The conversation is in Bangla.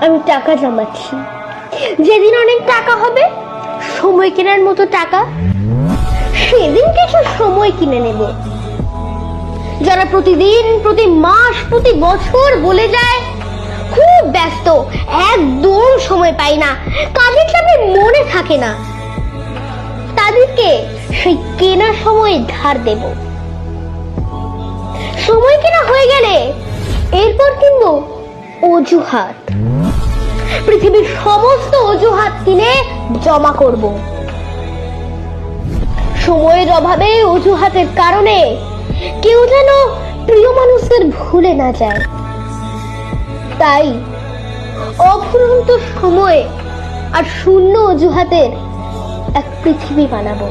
আমি টাকা জমাচ্ছি। যেদিন অনেক টাকা হবে, সময় কেনার মতো টাকা, সেদিন কিছু সময় কিনে নেব। যারা প্রতিদিন, প্রতি মাস, প্রতি বছর বলে যায় খুব ব্যস্ত, একদম সময় পাই না, কাজের চাপে মনে থাকে না, তাদেরকে সেই কেনা সময় ধার দেব। সময় কেনা হয়ে গেলে এরপর কিনবো অজুহাত। পৃথিবীর সমস্ত অজুহাত কিনে জমা করব। সময়ের অভাবে, অজুহাতের কারণে কেউ যেন প্রিয় মানুষদের ভুলে না যায়। তাই অফুরন্ত সময় আর শূন্য অজুহাতের এক পৃথিবী বানাবো।